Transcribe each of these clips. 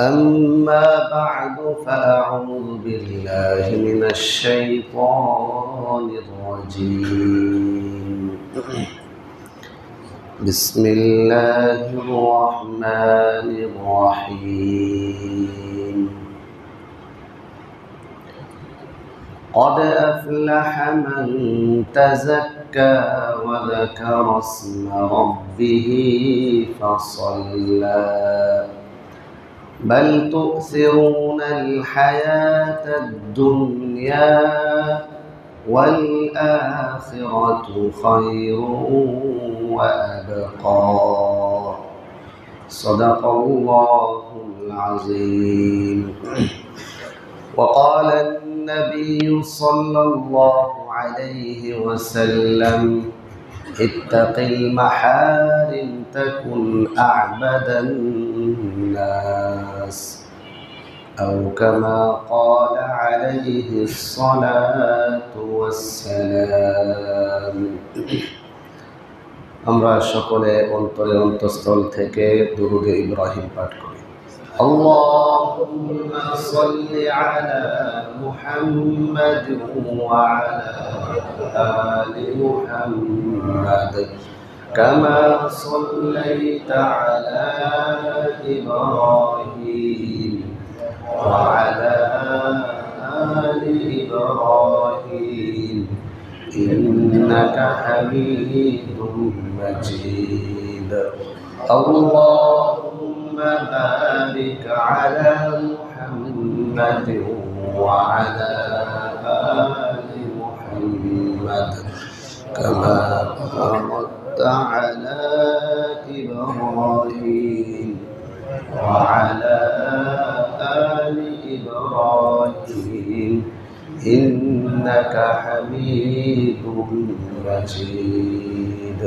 أما بعد فأعوذ بالله من الشيطان الرجيم بسم الله الرحمن الرحيم قد أفلح من تزكى وذكر اسم ربه فصلى بل تؤثرون الحياة الدنيا والآخرة خير وأبقى صدق الله العظيم. وقال النبي صلى الله عليه وسلم اتق المحارم تكن أعبد الناس أو كما قال عليه الصلاة والسلام. আমরা সকলে অন্তরে অন্তঃস্থল থেকে দুরূদে ইব্রাহিম পাঠ করি। আল্লাহুম্মা সাল্লি আলা মুহাম্মাদ ওয়া আলা আলি মুহাম্মাদ কামা সাল্লাইতা আলা ইব্রাহিম ওয়া আলা আলি ইব্রাহিম ইন্নাকা হামিদুম মাজিদ। اللهم بارك على محمد وعلى آل محمد كما باركت على إبراهيم وعلى آل إبراهيم إنك حميد مجيد।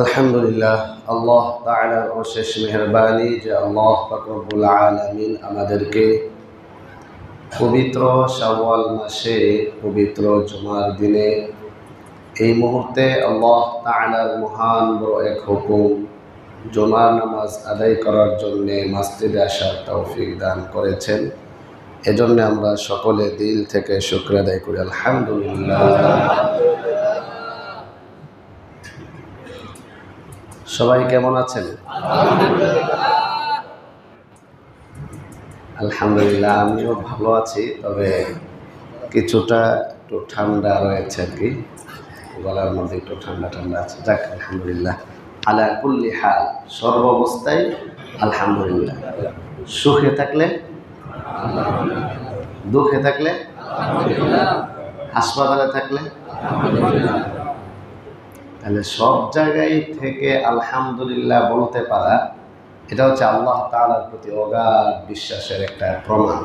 আলহামদুলিল্লাহ, আল্লাহ তাআলার অশেষ মেহেরবানি যে আল্লাহ পাক রব্বুল আলামিন আমাদেরকে পবিত্র শাওয়াল মাসে পবিত্র জুমার দিনে এই মুহূর্তে আল্লাহ তাআলার মহান বড় এক হুকুম জুমার নামাজ আদায় করার জন্য মসজিদে আসার তৌফিক দান করেছেন। এজন্য আমরা সকলে দিল থেকে শুকর আদায় করি আলহামদুলিল্লাহ। সবাই কেমন আছেন? আলহামদুলিল্লাহ, আমিও ভালো আছি, তবে কিছুটা একটু ঠান্ডা রয়েছে আর কি, গলার মধ্যে একটু ঠান্ডা ঠান্ডা আছে। যাক আলহামদুলিল্লাহ, আলা কুল্লি হাল, সর্বাবস্থায় আলহামদুলিল্লাহ। সুখে থাকলে, দুঃখে থাকলে, হাসপাতালে থাকলে, তাহলে সব জায়গায় থেকে আলহামদুলিল্লাহ বলতে পারা, এটা হচ্ছে আল্লাহ তাআলার প্রতি অগাধ বিশ্বাসের একটা প্রমাণ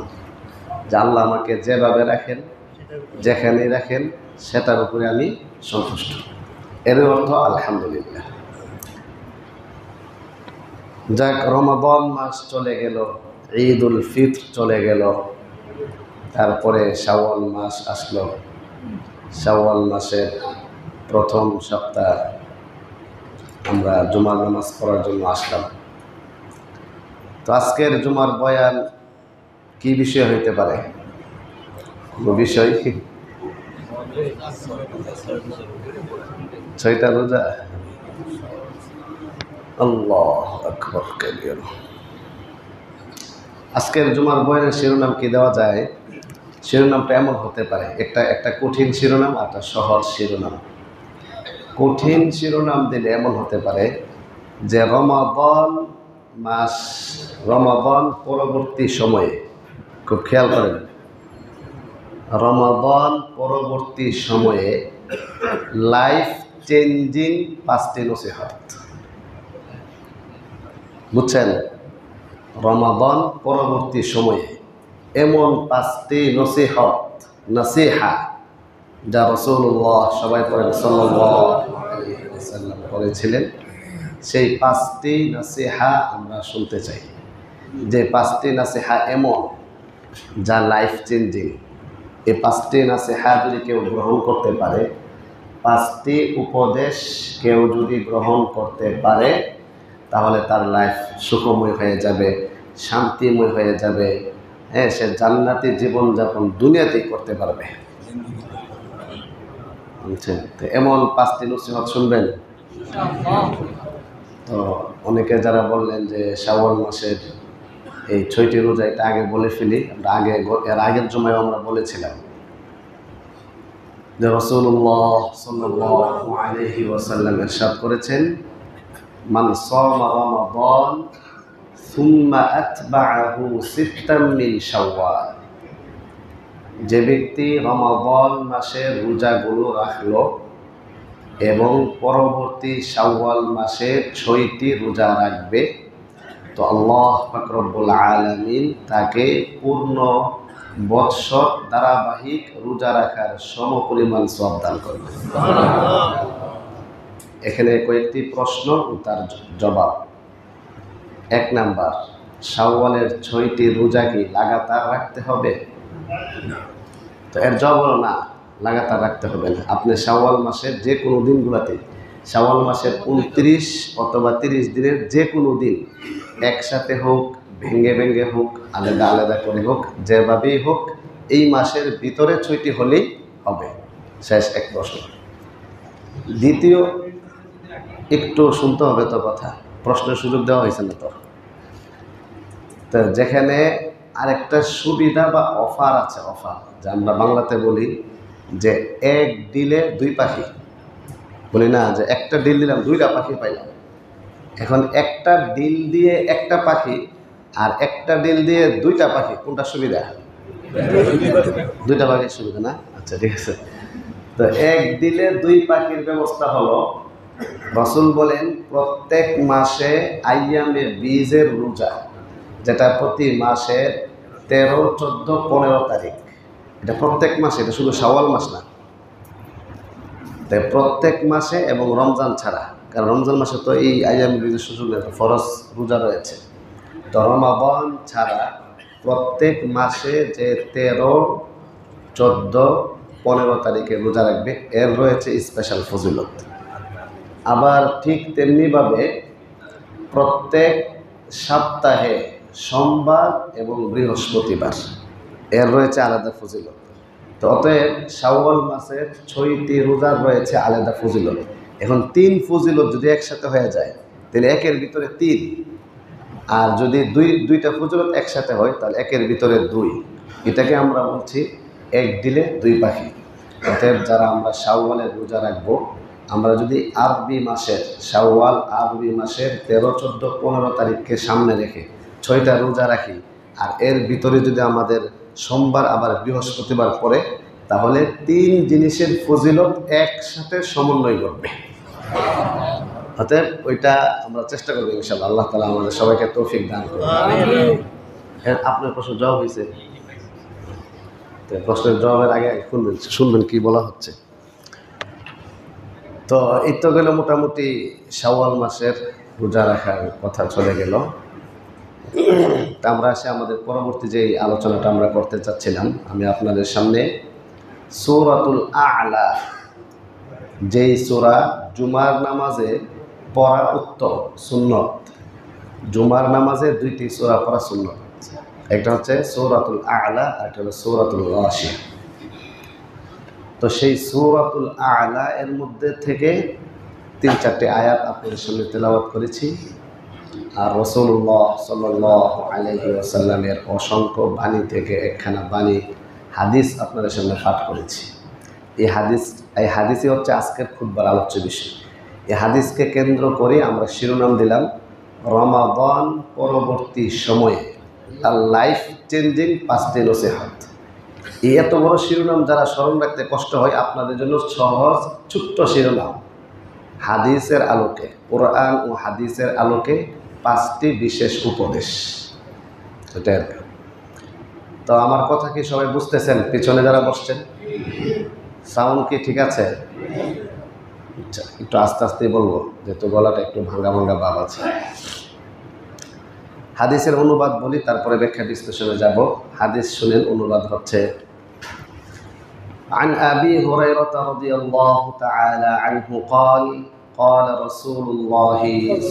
যে আল্লাহ আমাকে যেভাবে রাখেন, যেখানে রাখেন, সেটার উপরে আমি সন্তুষ্ট। এর অর্থ আলহামদুলিল্লাহ। যাক, রমাদান মাস চলে গেল, ঈদুল ফিতর চলে গেল, তারপরে শাওয়াল মাস আসলো। শাওয়াল মাসের প্রথম সপ্তাহ আমরা জুমার নামাজ পড়ার জন্য আসলাম। তো আজকের জুমার বয়ান কি বিষয় হইতে পারে? কোনো বিষয়? 6টা রোজা। আল্লাহু আকবার কাবীরা। আজকের জুমার বয়ানের শিরোনাম কি দেওয়া যায়? শিরোনামটা এমন হতে পারে, একটা কঠিন শিরোনাম আর একটা সহজ শিরোনাম। কঠিন শিরোনাম দিলে এমন হতে পারে যে রমাদান মাস, রমাদান পরবর্তী সময়ে, খুব খেয়াল করেন, রমাদান পরবর্তী সময়ে লাইফ চেঞ্জিং 5টি নসিহত। বুঝছেন? রমাদান পরবর্তী সময়ে এমন 5টি নসিহত, নসিহা, যা রাসূলুল্লাহ সবাই পড়েন সাল্লাল্লাহু আলাইহি ওয়াসাল্লাম করেছিলেন, সেই 5টি নসিহা আমরা শুনতে চাই। যে 5টি নসিহা এমন যা লাইফ চেঞ্জিং, এই 5টি নসিহা যদি কেউ গ্রহণ করতে পারে, 5টি উপদেশ কেউ যদি গ্রহণ করতে পারে, তাহলে তার লাইফ সুখময় হয়ে যাবে, শান্তিময় হয়ে যাবে। হ্যাঁ, সে জান্নাতি জীবনযাপন দুনিয়াতেই করতে পারবে। বুঝছেন? তো এমন 5টি নসিহত শুনবেন। তো অনেকে যারা বললেন যে শাওয়াল মাসের এই 6টি রোজা, এটা আগে বলে ফেলি। আমরা এর আগের জমায় আমরা বলেছিলাম যে রাসূলুল্লাহ সাল্লাল্লাহু আলাইহি ওয়াসাল্লাম ইরশাদ করেছেন, মান সামা রমাদান সুম্মা আতবাআহু সিত্তাম মিন শাওয়াল, যে ব্যক্তি রমাদান মাসের রোজাগুলো রাখলো এবং পরবর্তী শাওয়াল মাসে 6টি রোজা রাখবে, তো আল্লাহ পাক রব্বুল আলামিন তাকে পূর্ণ বৎসর ধারাবাহিক রোজা রাখার সমপরিমাণ সওয়াব দান করবে। এখানে কয়েকটি প্রশ্ন ও তার জবাব। 1 নাম্বার, শাওয়ালের 6টি রোজা কি লাগাতার রাখতে হবে? তো এর জবাব হলো না, লাগাতার রাখতে হবে না। আপনি শাওয়াল মাসের যে কোনো দিনগুলোতে, শাওয়াল মাসের 29 অথবা 30 দিনের যে কোনো দিন, একসাথে হোক, ভেঙ্গে ভেঙ্গে হোক, আলাদা আলাদা করে হোক, যেভাবেই হোক, এই মাসের ভিতরে 6টি হলেই হবে। শেষ এক প্রশ্ন। দ্বিতীয়, একটু শুনতে হবে তো কথা, প্রশ্নের সুযোগ দেওয়া হয়েছে না তো যেখানে আরেকটা সুবিধা বা অফার আছে, অফার যা আমরা বাংলাতে বলি যে 1 ডিলে 2 পাখি, বলি না যে একটা ডিল দিলাম 2টা পাখি পাইলাম। এখন একটা ডিল দিয়ে একটা পাখি আর একটা ডিল দিয়ে 2টা পাখি, কোনটা সুবিধা? 2টা পাখির সুবিধা না? আচ্ছা, ঠিক আছে। তো 1 ডিলে 2 পাখির ব্যবস্থা হলো, রাসূল বলেন প্রত্যেক মাসে আইয়ামে বীজের রোজা, যেটা প্রতি মাসের 13, 14, 15 তারিখ, এটা প্রত্যেক মাসে, এটা শুধু শাওয়াল মাস না। তাই প্রত্যেক মাসে এবং রমজান ছাড়া, কারণ রমজান মাসে তো এই আইয়ামে বীজের সুযোগ নেই, ফরজ রোজা রয়েছে। তো রমাদান ছাড়া প্রত্যেক মাসে যে 13, 14, 15 তারিখে রোজা রাখবে, এর রয়েছে স্পেশাল ফজিলত। আবার ঠিক তেমনিভাবে প্রত্যেক সপ্তাহে সোমবার এবং বৃহস্পতিবার, এর রয়েছে আলাদা ফজিলত। তো অতএব শাওয়াল মাসের 6টি রোজার রয়েছে আলাদা ফজিলত। এখন 3 ফজিলত যদি একসাথে হয়ে যায় তাহলে 1-এর ভিতরে 3, আর যদি 2টা ফজিলত একসাথে হয় তাহলে 1-এর ভিতরে 2। এটাকে আমরা বলছি 1 ডিলে 2 পাখি। অতএব যারা আমরা শাওয়ালের রোজা রাখবো, আমরা যদি আরবি মাসের শাওয়াল, আরবি মাসের 13, 14, 15 তারিখকে সামনে রেখে 6টা রোজা রাখি, আর এর ভিতরে যদি আমাদের সোমবার আবার বৃহস্পতিবার পড়ে, তাহলে 3 জিনিসের ফজিলত একসাথে সমন্বয় করবে। অতএব ওইটা আমরা চেষ্টা করবো ইনশাআল্লাহ। আল্লাহ তাআলা আমাদের সবাইকে তৌফিক দান করুন। আপনার প্রশ্ন জবাব হয়েছে? তো প্রশ্নের জবাবের আগে শুনবেন কি বলা হচ্ছে। তো এই তো গেল মোটামুটি শাওয়াল মাসের রোজা রাখার কথা চলে গেল। তা আমরা আসে আমাদের পরবর্তী যে আলোচনাটা আমরা করতে চাচ্ছিলাম, আমি আপনাদের সামনে সূরাতুল আ'লা, যেই সূরা জুমার নামাজে পড়া উত্তম, সুন্নত। জুমার নামাজে 2টি সূরা পড়া সুন্নত, একটা হচ্ছে সূরাতুল আ'লা আর একটা হলো সূরাতুল গাশিয়া। তো সেই সূরাতুল আ'লা এর মধ্যে থেকে 3-4টি আয়াত আপনাদের সামনে তেলাওয়াত করেছি, আর রাসূলুল্লাহ সাল্লাল্লাহু আলাইহি ওয়াসাল্লামের অসংখ্য বাণী থেকে একখানা বাণী হাদিস আপনাদের সামনে পাঠ করেছি। এই হাদিসই হচ্ছে আজকের খুতবার আলোচ্য বিষয়। এই হাদিসকে কেন্দ্র করে আমরা শিরোনাম দিলাম রমাদান পরবর্তী সময়ে আর লাইফ চেঞ্জিং 5টি নসিহত। এই এত বড় শিরোনাম যারা স্মরণ রাখতে কষ্ট হয়, আপনাদের জন্য সহজ ছোট্ট শিরোনাম, হাদিসের আলোকে, কোরআন ও হাদিসের আলোকে 5টি বিশেষ উপদেশ। এটা আর কি। তো আমার কথা কি সবাই বুঝতেছেন? পিছনে যারা বসছেন, সাউন্ড কি ঠিক আছে? আচ্ছা, একটু আস্তে আস্তে বলবো, যেহেতু গলাটা একটু ভাঙ্গা ভাঙ্গা ভাব আছে। হাদিসের অনুবাদ বলি, তারপরে ব্যাখ্যা বিশ্লেষণে যাব। হাদিস শুনেন, অনুবাদ হচ্ছে عن أبي هريرة رضي الله تعالى عنه قال قال رسول الله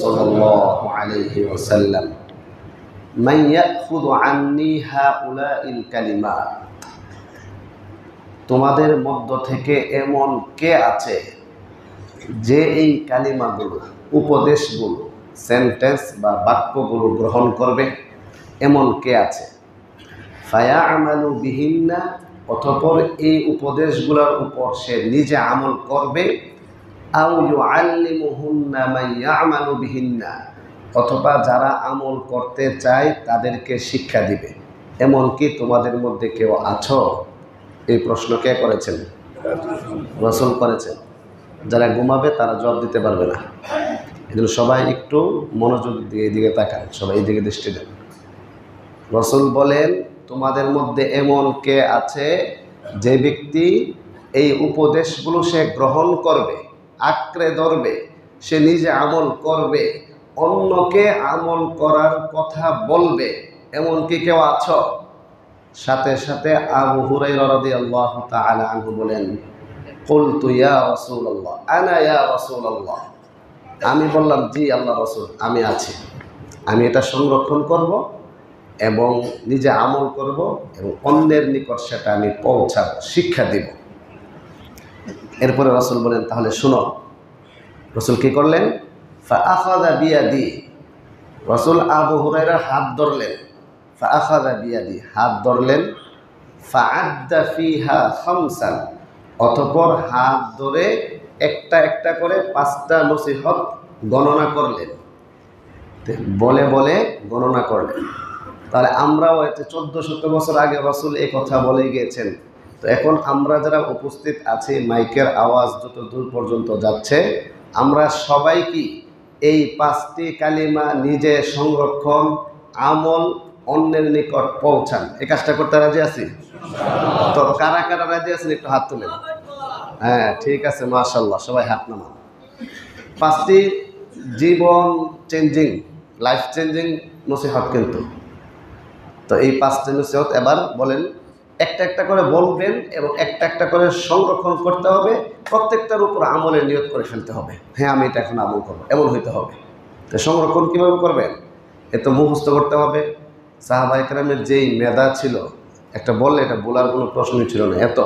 صلى الله عليه وسلم من يأخذ عني هؤلاء الكلمات তোমাদের মধ্য থেকে এমন কে আছে যে এই কালিমাগুলো, উপদেশগুলো, সেন্টেন্স বা বাক্যগুলো গ্রহণ করবে? এমন কে আছে? ফায়া'মালু বিহিন্না, অতঃপর এই উপদেশগুলোর উপর সে নিজে আমল করবে। আও ইউআল্লিমুহুন্না মান ইয়া'মালু বিহিন্না, অথবা যারা আমল করতে চায় তাদেরকে শিক্ষা দিবে। এমন কি তোমাদের মধ্যে কেউ আছো? এই প্রশ্ন কে করেছেন? রাসূল করেছেন। যারা ঘুমাবে তারা জবাব দিতে পারবে না। এজন্য সবাই একটু মনোযোগ দিয়ে এদিকে তাকান, সবাই এইদিকে দৃষ্টি দেন। রাসূল বলেন, তোমাদের মধ্যে এমন কে আছে যে ব্যক্তি এই উপদেশগুলো সে গ্রহণ করবে, আঁকড়ে ধরবে, সে নিজে আমল করবে, অন্যকে আমল করার কথা বলবে। এমন কি কেউ আছো? সাথে সাথে আবু হুরায়রা রাদিয়াল্লাহু তাআলা আনহু বলেন, কুলতু ইয়া রাসূলুল্লাহ, আনা ইয়া রাসূলুল্লাহ, আমি বললাম, জি আল্লাহ রাসূল, আমি আছি। আমি এটা সংরক্ষণ করব এবং নিজে আমল করব এবং অন্যের নিকট সেটা আমি পৌঁছাবো, শিক্ষা দিব। এরপরে রাসূল বলেন, তাহলে শুনো। রাসূল কি করলেন? ফাআখাযা বিয়াদি, রাসূল আবু হুরায়রার হাত ধরলেন। ফাআখাযা বিয়াদি, হাত ধরলেন। ফাআদ্দা ফিহা খামসান, অতঃপর হাত ধরে একটা একটা করে 5টা নসিহত গণনা করলেন, বলে বলে গণনা করলেন। তাহলে আমরাও 1400 বছর আগে রাসূল এই কথা বলে গিয়েছেন। তো এখন আমরা যারা উপস্থিত আছি, মাইকের আওয়াজ যত দূর পর্যন্ত যাচ্ছে, আমরা সবাই কি এই 5টি কালিমা নিজে সংরক্ষণ, আমল, অন্যের নিকট পৌঁছান, এই কাজটা করতে রাজি আছি? তো কারা কারা রাজি আছেন একটু হাত তুলেন। হ্যাঁ, ঠিক আছে, মাশাআল্লাহ, সবাই হাত নামান। 5টি জীবন চেঞ্জিং, লাইফ চেঞ্জিং নসিহত কিন্তু। তো এই 5টি নসিহত এবার বলেন, একটা একটা করে বলবেন এবং একটা একটা করে সংরক্ষণ করতে হবে। প্রত্যেকটার উপর আমলের নিয়ত করে ফেলতে হবে। হ্যাঁ, আমি এটা এখন আমল করবো, এমন হইতে হবে। তো সংরক্ষণ কীভাবে করবেন? এত মুখস্থ করতে হবে। সাহাবায়ে কেরামের যেই মেধা ছিল, একটা বললে এটা বলার কোনো প্রশ্নই ছিল না এত।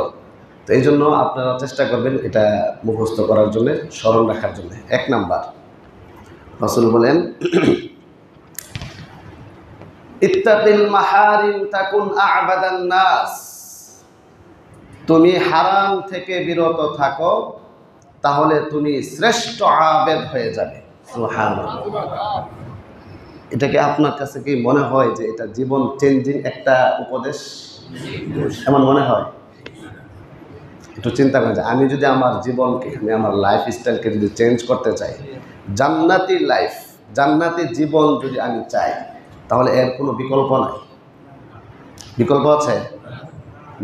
তো এই জন্য আপনারা চেষ্টা করবেন এটা মুখস্থ করার জন্য, স্মরণ রাখার জন্য। 1 নাম্বার, রাসূল বলেন, ইত্তাকিল মাহারিম তাকুন আ'বাদান নাস, তুমি হারাম থেকে বিরত থাকো, তাহলে তুমি শ্রেষ্ঠ আবেদ হয়ে যাবে। সুবহানাল্লাহ। এটা কি আপনার কাছে কি মনে হয় যে এটা জীবন চেঞ্জিং একটা উপদেশ? এমন মনে হয়? একটু চিন্তা করেন যে আমি যদি আমার জীবনকে, আমি আমার লাইফ স্টাইলকে যদি চেঞ্জ করতে চাই, জান্নাতি লাইফ, জান্নাতি জীবন যদি আমি চাই, তাহলে এর কোনো বিকল্প নাই। বিকল্প আছে?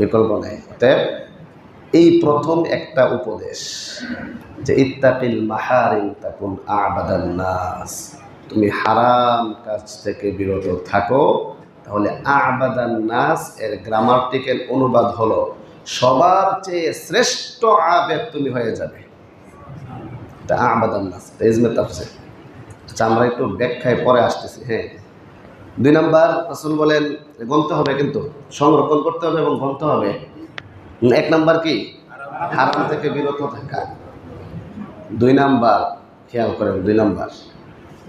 বিকল্প নেই। তাই এই প্রথম একটা উপদেশ যে ইত্তাকিল মাহারিম তাকুন আ'বাদান নাস, তুমি হারাম কাজ থেকে বিরত থাকো, তাহলে আ'বাদান নাস এর গ্রামাটিক্যাল অনুবাদ হলো সবার চেয়ে শ্রেষ্ঠ আবেদ তুমি হয়ে যাবে। এটা আ'বাদান নাস, ইজমে তাফসীর। আচ্ছা, আমরা একটু ব্যাখ্যায় পরে আসতেছি। হ্যাঁ, 2 নাম্বার, রাসূল বলেন গণতে হবে, কিন্তু সংরক্ষণ করতে হবে এবং গণতে হবে। 1 নাম্বার কি? হারাম থেকে বিরত থাকা। 2 নাম্বার, খেয়াল করেন, 2 নাম্বার,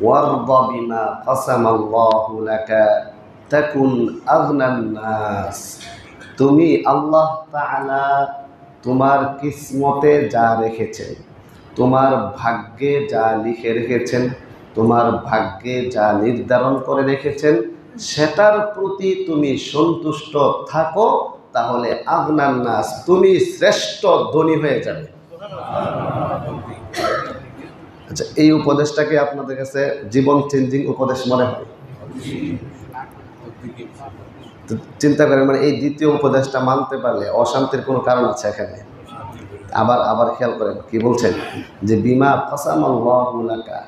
ওয়ারদা বিমা কাসামাল্লাহু লাকা তাকুন আগনান নাস, তুমি আল্লাহ তাআলা তোমার কিসমতে যা রেখেছেন, তোমার ভাগ্যে যা লিখে রেখেছেন, তোমার ভাগ্যে যা নির্ধারণ করে রেখেছেন, সেটার প্রতি তুমি সন্তুষ্ট থাকো, তাহলে আগনান নাস, তুমি শ্রেষ্ঠ ধনী হয়ে যাবে। আচ্ছা, এই উপদেশটাকে আপনাদের কাছে জীবন চেঞ্জিং উপদেশ মনে হয়? চিন্তা করেন, মানে এই দ্বিতীয় উপদেশটা মানতে পারলে অশান্তির কোনো কারণ আছে এখানে? আবার খেয়াল করেন কি বলছেন, যে বিমা কাসামাল্লাহু লাকা,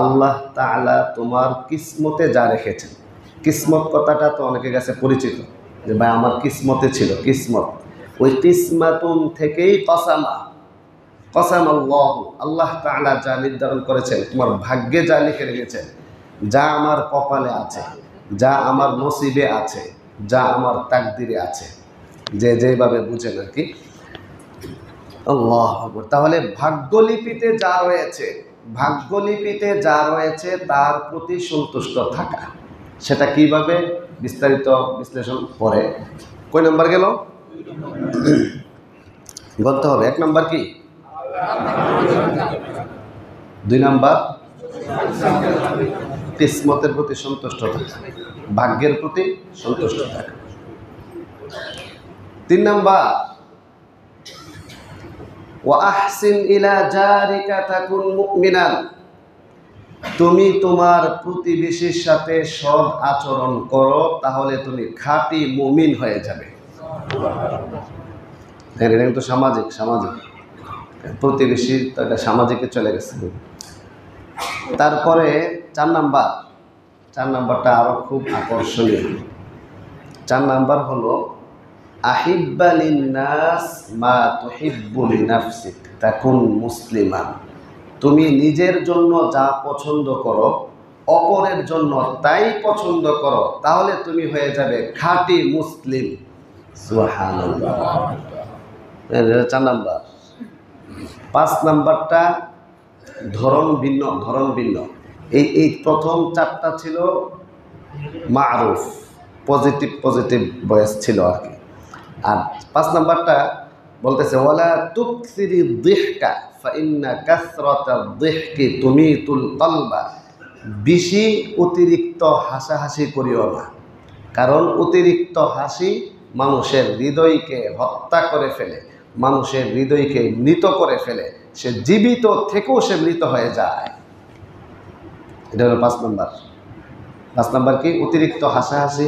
আল্লাহ তাআলা তোমার কিসমতে যা রেখেছেন। কিসমত কথাটা তো অনেকের কাছে পরিচিত, যে ভাই আমার কিসমতে ছিল, কিসমত, ওই কিসমাতুন থেকেই কাসামা, কসামাল্লাহ, আল্লাহ তাআলা যা নির্ধারণ করেছেন, তোমার ভাগ্যে যা লিখে রেখেছেন, যা আমার কপালে আছে, যা আমার নসিবে আছে, যা আমার তাকদিরে আছে, যে যেভাবে বুঝেন আর কি। আল্লাহু আকবার। তাহলে ভাগ্যলিপিতে যা রয়েছে, ভাগ্যলিপিতে যা রয়েছে তার প্রতি সন্তুষ্ট থাকা, সেটা কিভাবে বিস্তারিত বিশ্লেষণ করে। কয় নাম্বার গেল? বলতে হবে। 1 নাম্বার কি? 2 নাম্বার কিসমতের প্রতি সন্তুষ্ট থাকা, ভাগ্যের প্রতি সন্তুষ্ট থাকা। 3 নাম্বার ওয়া আহসিন ইলা জারিকা তাকুন মুমিনান, তুমি তোমার প্রতিবেশীর সাথে সৎ আচরণ করো, তাহলে তুমি খাঁটি মুমিন হয়ে যাবে। এটা কিন্তু সামাজিক প্রতিবেশীর তো এটা সামাজিকে চলে গেছে। তারপরে 4 নাম্বারটা আরো খুব আকর্ষণীয়। 4 নাম্বার হলো আহিব্বা লিন্নাস মা তুহিব্বু লিনাফসিক তাকুন মুসলিমান, তুমি নিজের জন্য যা পছন্দ করো অপরের জন্য তাই পছন্দ করো, তাহলে তুমি হয়ে যাবে খাঁটি মুসলিম। সুবহানাল্লাহ। 4 নাম্বার। 5 নাম্বারটা ধরন ভিন্ন। এই প্রথম 4টা ছিল মারুফ, পজিটিভ ভয়েস ছিল আর কি। আর 5 নাম্বারটা বলতেছে ওয়ালা তুকসিরি যিহকা ফাইন্না কাসরাতাদ যিহকি তুমিতুল কলবা, বেশি অতিরিক্ত হাসাহাসি করিও না, কারণ অতিরিক্ত হাসি মানুষের হৃদয়কে হত্যা করে ফেলে, মানুষের হৃদয়কে মৃত করে ফেলে, সে জীবিত থেকেও সে মৃত হয়ে যায়। এটা হলো 5 নাম্বার। 5 নাম্বার কি? অতিরিক্ত হাসাহাসি,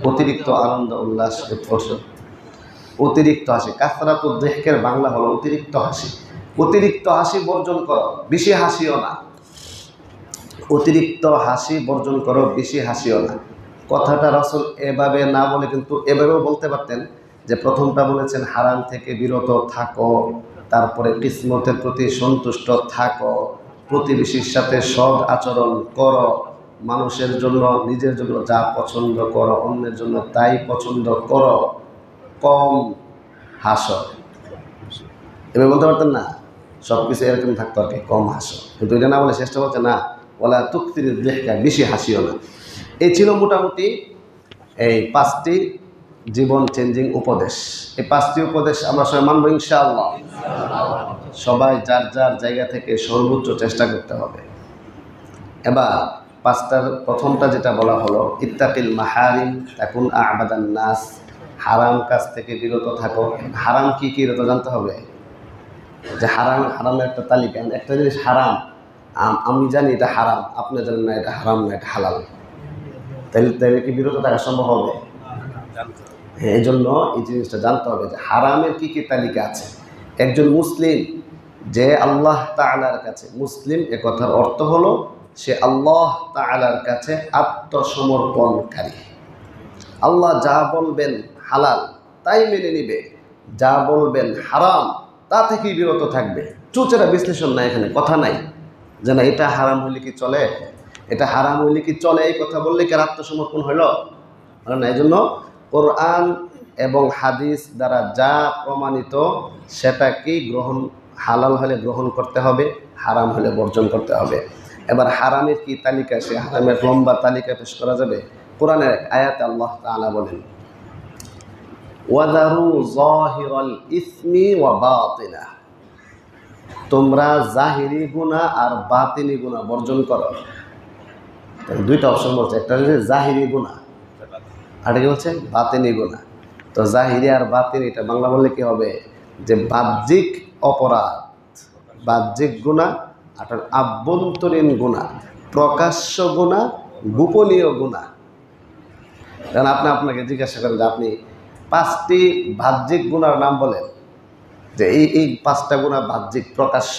অতিরিক্ত আনন্দ উল্লাস উৎকর্ষ, অতিরিক্ত হাসি। কাসরাতুদ যিহকের বাংলা হলো অতিরিক্ত হাসি। অতিরিক্ত হাসি বর্জন করো, বেশি হাসিও না। অতিরিক্ত হাসি বর্জন করো, বেশি হাসিও না। কথাটা রাসূল এভাবে না বলে কিন্তু এভাবেও বলতে পারতেন, যে প্রথমটা বলেছেন হারাম থেকে বিরত থাকো, তারপরে কিসমতের প্রতি সন্তুষ্ট থাকো, প্রতিবেশীর সাথে সৎ আচরণ করো, মানুষের জন্য নিজের জন্য যা পছন্দ করো অন্যের জন্য তাই পছন্দ করো, কম হাসো। এভাবে বলতে পারতেন না? সব কিছু এরকম থাকতো আর কি, কম হাসো। কিন্তু এটা না বলে চেষ্টা করছে না ওয়ালা তুকসিরি যিহকা, বেশি হাসিও না। এই ছিল মোটামুটি এই 5টি জীবন চেঞ্জিং উপদেশ। এই 5টি উপদেশ আমরা সবাই মানব ইনশাআল্লাহ। সবাই যার যার জায়গা থেকে সর্বোচ্চ চেষ্টা করতে হবে। এবার 5টার প্রথমটা যেটা বলা হলো ইত্তাকিল মাহারিম তাকুন আ'বাদান নাস, হারাম কাজ থেকে বিরত থাকো। হারাম কি কি এটা জানতে হবে, যে হারামের একটা তালিকা। একটা জিনিস হারাম, আমি জানি এটা হারাম, আপনি জানেন না এটা হারাম না এটা হালাল, তাইলে কি বিরত থাকা সম্ভব হবে? হ্যাঁ, এই জন্য এই জিনিসটা জানতে হবে যে হারামের কি কি তালিকা আছে। একজন মুসলিম যে আল্লাহ তাআলার কাছে, মুসলিম এ কথার অর্থ হলো সে আল্লাহ তাআলার কাছে আত্মসমর্পণকারী। আল্লাহ যা বলবেন হালাল তাই মেনে নিবে, যা বলবেন হারাম তা থেকেই বিরত থাকবে। চুচেরা বিশ্লেষণ নাই এখানে, কথা নাই যে না এটা হারাম হইলে কি চলে, এটা হারাম হইলে কি চলে, এই কথা বললে কি আত্মসমর্পণ হইল না? এই জন্য কোরআন এবং হাদিস দ্বারা যা প্রমাণিত সেটাকেই গ্রহণ, হালাল হলে গ্রহণ করতে হবে, হারাম হলে বর্জন করতে হবে। এবার হারামের কি তালিকা, সে হারামের লম্বা তালিকা পেশ করা যাবে। কোরআনের এক আয়াতে আল্লাহ তাআলা বলেন ওয়াযারু যাহিরাল ইসমি ওয়া বাতিনা, তোমরা জাহিরি গুনাহ আর বাতিনি গুনাহ বর্জন করো। দুইটা অপশন বলছে, একটা হচ্ছে জাহিরি গুনাহ আর কি বলছে বাতিনি গুনাহ। তো জাহিরি আর বাতিনি এটা বাংলা বললে কি হবে, যে বাহ্যিক অপরাধ, বাহ্যিক গুনাহ আর আভ্যন্তরীণ গুনাহ, প্রকাশ্য গুনাহ, গোপনীয় গুনাহ। কারণ আপনাকে জিজ্ঞাসা করেন যে আপনি 5টি বাহ্যিক গুনার নাম বলেন, যে এই 5টা গুনাহ বাহ্যিক প্রকাশ্য,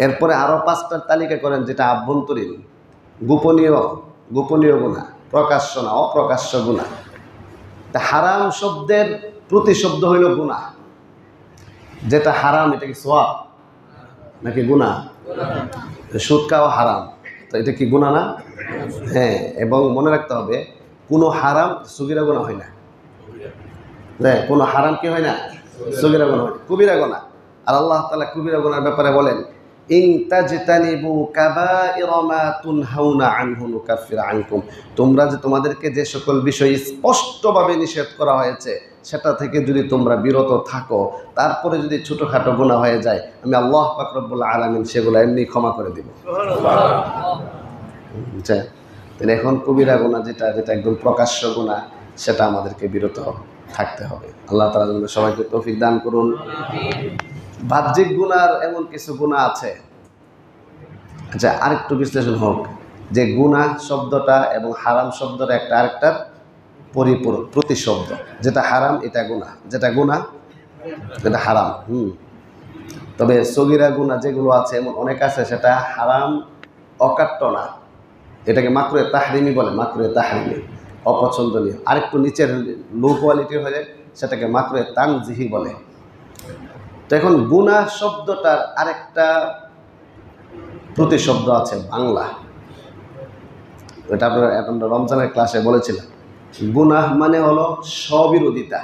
এরপরে আরও 5টার তালিকা করেন যেটা আভ্যন্তরীণ, গোপনীয় গুনাহ, প্রকাশ্য না অপ্রকাশ্য গুনাহ। তা হারাম শব্দের প্রতিশব্দ হইল গুনাহ, যেটা হারাম এটা কি সওয়াব নাকি গুনাহ? সুদ খাওয়া হারাম, তো এটা কি গুনাহ না? হ্যাঁ, এবং মনে রাখতে হবে কোনো হারাম সগীরা গুনাহ হয় না। হ্যাঁ, কোনো হারাম কি হয় না? সগীরা গুনাহ হয়, কবিরা গুনাহ। আর আল্লাহ তাআলা কবিরা গুনাহর ব্যাপারে বলেন, ইন তাজতানিবু কাবাইরা মা তুনহাউনা আনহু নুকাফির আনকুম, তোমরা যে তোমাদেরকে যে সকল বিষয় স্পষ্টভাবে নিষেধ করা হয়েছে সেটা থেকে যদি তোমরা বিরত থাকো, তারপরে যদি ছোটখাটো গুনাহ হয়ে যায়, আমি আল্লাহ পাক রব্বুল আলামিন সেগুলো এমনি ক্ষমা করে দিব। বুঝছেন? তাহলে এখন কবিরা গুনাহ যেটা একদম প্রকাশ্য গুনাহ, সেটা আমাদেরকে বিরত থাকতে হবে। আল্লাহ তাআলা যেন সবাইকে তৌফিক দান করুন। বাহ্যিক গুনার এমন কিছু গুনাহ আছে, আচ্ছা আরেকটু বিশ্লেষণ হোক, যে গুনাহ শব্দটা এবং হারাম শব্দটা একটা আরেকটার পরিপূরক প্রতিশব্দ। যেটা হারাম এটা গুনাহ, যেটা গুনাহ এটা হারাম। তবে সগীরা গুনাহ যেগুলো আছে এমন অনেক আছে সেটা হারাম অকাট্য না, এটাকে মাকরুহে তাহরিমি বলে, মাকরুহে তাহরিমি, অপছন্দনীয়। আরেকটু নিচের লো কোয়ালিটি হলে সেটাকে মাকরুহে তানজিহি বলে। তো এখন গুনাহ শব্দটার আরেকটা প্রতিশব্দ আছে বাংলা, এটা আপনারা এখন রমজানের ক্লাসে বলেছিলাম। গুনাহ মানে হলো স্ববিরোধিতা।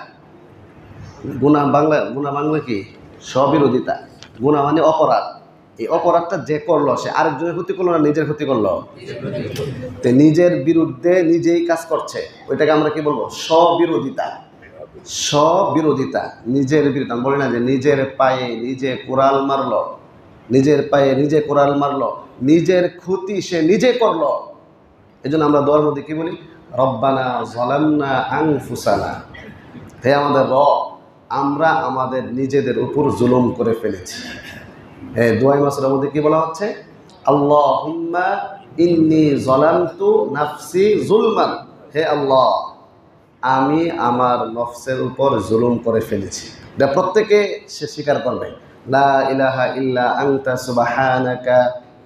গুনাহ বাংলা কি? স্ববিরোধিতা। গুনাহ মানে অপরাধ। এই অপরাধটা যে করলো সে আরেকজনের ক্ষতি করলো না নিজের ক্ষতি করলো? তো নিজের বিরুদ্ধে নিজেই কাজ করছে, ওইটাকে আমরা কি বলবো? স্ববিরোধিতা। স্ববিরোধিতা, নিজের বিরুদ্ধে। বলি না যে নিজের পায়ে নিজে কোরাল মারলো, নিজের পায়ে নিজে কোরাল মারলো, নিজের ক্ষতি সে নিজে করলো। এই জন্য আমরা দোয়ার মধ্যে কি বলি? রব্বানা যালামনা আনফুসানা, হে আমাদের রব, আমরা আমাদের নিজেদের উপর জুলুম করে ফেলেছি। দোয়া মাসুরের মধ্যে কি বলা হচ্ছে? আল্লাহুম্মা ইন্নী যালামতু নাফসি যুলমান, হে আল্লাহ আমি আমার নফসের উপর জুলুম করে ফেলেছি। এটা প্রত্যেকে সে স্বীকার করবে, লা ইলাহা ইল্লা আনতা সুবহানাকা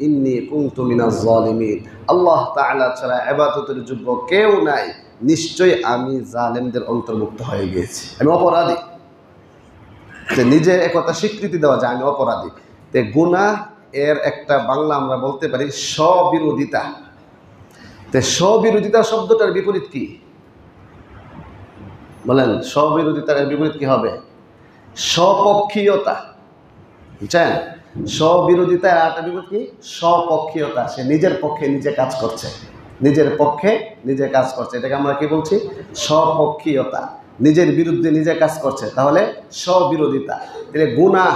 ইন্নী কুনতু মিনাজ জালিমিন। আল্লাহ তাআলা ছাড়া ইবাদতের যোগ্য কেউ নাই, নিশ্চয়ই আমি জালেমদের অন্তর্ভুক্ত হয়ে গিয়েছি, আমি অপরাধী। যে নিজে একথা স্বীকৃতি দেওয়া যায় আমি অপরাধী। তে গুনাহ এর একটা বাংলা আমরা বলতে পারি স্ববিরোধিতা। তে স্ববিরোধিতা শব্দটার বিপরীত কি বলেন? স্ববিরোধিতার বিপরীত কি হবে? স্বপক্ষীয়তা। বুঝছেন? স্ববিরোধিতা একটা বিপরীত কি? স্বপক্ষীয়তা। সে নিজের পক্ষে নিজে কাজ করছে, নিজের পক্ষে নিজে কাজ করছে, এটাকে আমরা কি বলছি? স্বপক্ষীয়তা। নিজের বিরুদ্ধে নিজে কাজ করছে, তাহলে স্ববিরোধিতা। তাহলে গুনাহ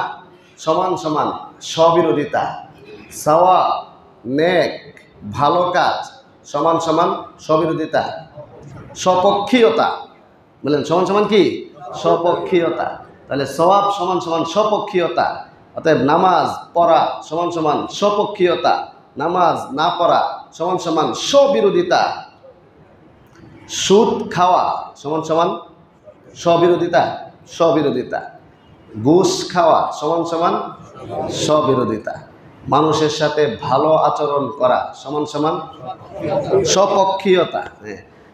সমান সমান স্ববিরোধিতা, সাওয়া নেক ভালো কাজ সমান সমান স্ববিরোধিতা, স্বপক্ষীয়তা। বললেন সমান সমান কি? স্বপক্ষীয়তা। তাহলে সওয়াব সমান সমান স্বপক্ষীয়তা। অতএব নামাজ পড়া সমান সমান স্বপক্ষীয়তা, নামাজ না পড়া সমান সমান স্ববিরোধিতা। সুদ খাওয়া সমান সমান স্ববিরোধিতা, স্ববিরোধিতা। ঘুষ খাওয়া সমান সমান স্ববিরোধিতা। মানুষের সাথে ভালো আচরণ করা সমান সমান স্বপক্ষীয়তা।